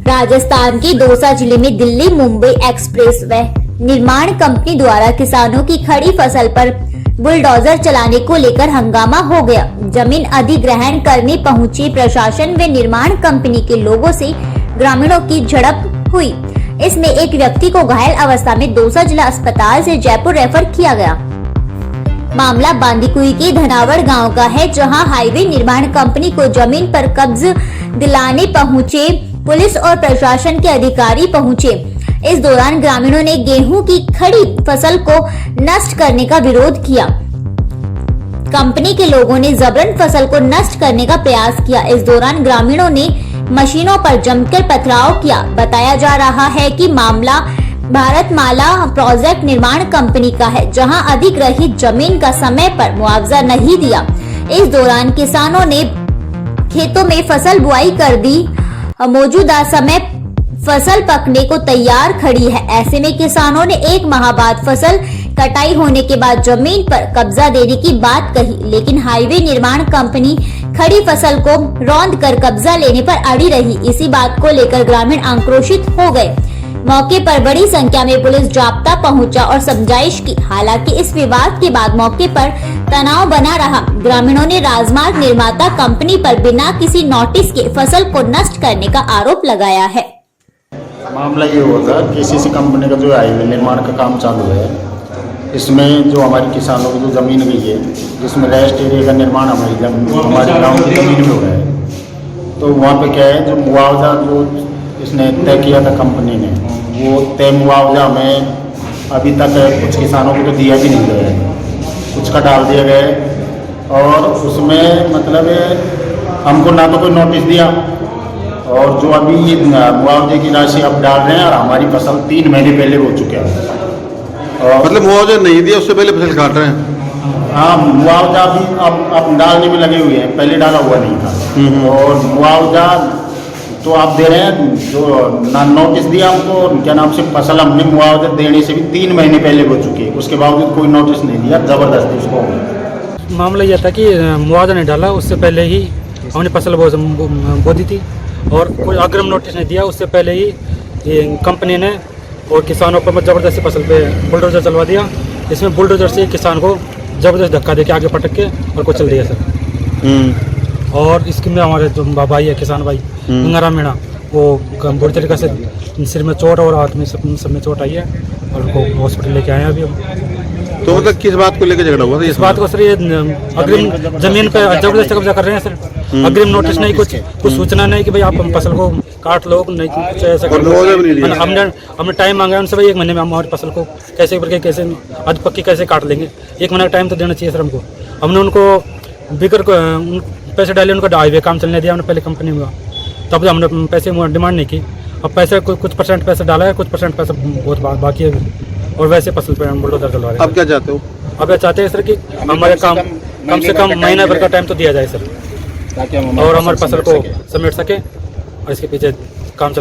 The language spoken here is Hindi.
राजस्थान के दौसा जिले में दिल्ली मुंबई एक्सप्रेस वे निर्माण कंपनी द्वारा किसानों की खड़ी फसल पर बुलडोजर चलाने को लेकर हंगामा हो गया। जमीन अधिग्रहण करने पहुंचे प्रशासन व निर्माण कंपनी के लोगों से ग्रामीणों की झड़प हुई। इसमें एक व्यक्ति को घायल अवस्था में दौसा जिला अस्पताल से जयपुर रेफर किया गया। मामला बांदीकुई के धनावड़ गांव का है, जहां हाईवे निर्माण कंपनी को जमीन पर कब्जा दिलाने पहुंचे पुलिस और प्रशासन के अधिकारी पहुंचे। इस दौरान ग्रामीणों ने गेहूं की खड़ी फसल को नष्ट करने का विरोध किया। कंपनी के लोगों ने जबरन फसल को नष्ट करने का प्रयास किया। इस दौरान ग्रामीणों ने मशीनों पर जमकर पथराव किया। बताया जा रहा है कि मामला भारतमाला प्रोजेक्ट निर्माण कंपनी का है, जहां अधिग्रहित जमीन का समय पर मुआवजा नहीं दिया। इस दौरान किसानों ने खेतों में फसल बुआई कर दी। मौजूदा समय फसल पकने को तैयार खड़ी है। ऐसे में किसानों ने 1 माह बाद फसल कटाई होने के बाद जमीन पर कब्जा देने की बात कही, लेकिन हाईवे निर्माण कंपनी खड़ी फसल को रौंद कर कब्जा लेने पर अड़ी रही। इसी बात को लेकर ग्रामीण आक्रोशित हो गए। मौके पर बड़ी संख्या में पुलिस जाब्ता पहुंचा और समझाइश की। हालांकि इस विवाद के बाद मौके पर तनाव बना रहा। ग्रामीणों ने राजमार्ग निर्माता कंपनी पर बिना किसी नोटिस के फसल को नष्ट करने का आरोप लगाया है। मामला ये हुआ था, केसीसी कंपनी का जो हाईवे निर्माण का काम चालू है, इसमें जो हमारे किसानों की जो जमीन गई है, जिसमें रेस्ट एरिया का निर्माण हमारे गाँव की जमीन में हो रहा है, तो वहाँ पे क्या है, जो मुआवजा जो इसने तय किया था कंपनी ने, वो तय मुआवजा हमें अभी तक कुछ किसानों को तो दिया भी नहीं गया है, कुछ का डाल दिया गया है। और उसमें मतलब हमको ना तो कोई नोटिस दिया, और जो अभी ये मुआवजे की राशि अब डाल रहे हैं, और हमारी फसल 3 महीने पहले हो चुके हैं। और मतलब मुआवजा नहीं दिया, उससे पहले फसल काट रहे हैं? हाँ, मुआवजा भी अब डालने में लगे हुए हैं, पहले डाला हुआ नहीं था। और मुआवजा तो आप दे रहे हैं, जो ना नोटिस दिया हमको, क्या नाम से फसल हमने मुआवजा देने से भी 3 महीने पहले हो चुकी है, उसके बावजूद कोई नोटिस नहीं दिया, जबरदस्ती उसको। मामला यह था कि मुआवजा नहीं डाला, उससे पहले ही हमने फसल बो दी थी, और कोई अग्रिम नोटिस नहीं दिया। उससे पहले ही ये कंपनी ने और किसानों पर जबरदस्ती फसल पे बुलडोजर चलवा दिया। इसमें बुलडोजर से किसान को जबरदस्त धक्का देके आगे पटक के और कुचल दिया सर। और इसके में हमारे जो भाई है, किसान भाई गंगाराम मीणा, वो बुरी तरीके से सिर में चोट और हाथ में सब में चोट आई है, और उनको हॉस्पिटल लेके आए हैं अभी हम। तो मतलब किस बात को लेकर झगड़ा हुआ था? इस बात को सर, ये अग्रिम जमीन पे जबरदस्त कब्जा कर रहे हैं सर। अग्रिम नोटिस नहीं, कुछ सूचना नहीं कि भाई आप फसल को काट लो, नहीं कुछ ऐसा कर लो। हमने टाइम मांगा उनसे, भाई 1 महीने में हम हमारी फसल को कैसे करके कैसे अध पक्की कैसे काट लेंगे, 1 महीने का टाइम तो देना चाहिए सर हमको। हमने उनको बिकर पैसे डाले, उनको हाईवे काम चलने दिया हमने पहले कंपनी में, तब हमने पैसे डिमांड नहीं की। अब पैसे कुछ परसेंट पैसे डाला है, कुछ परसेंट पैसा बहुत बाकी है, और वैसे फसल पे हम बुलडोजर चलवा रहे हैं। अब क्या चाहते हो? अब ये चाहते हैं सर कि हमारे काम कम से कम महीना भर का टाइम तो दिया जाए सर, और हमारी फसल को समेट सके, और इसके पीछे काम चल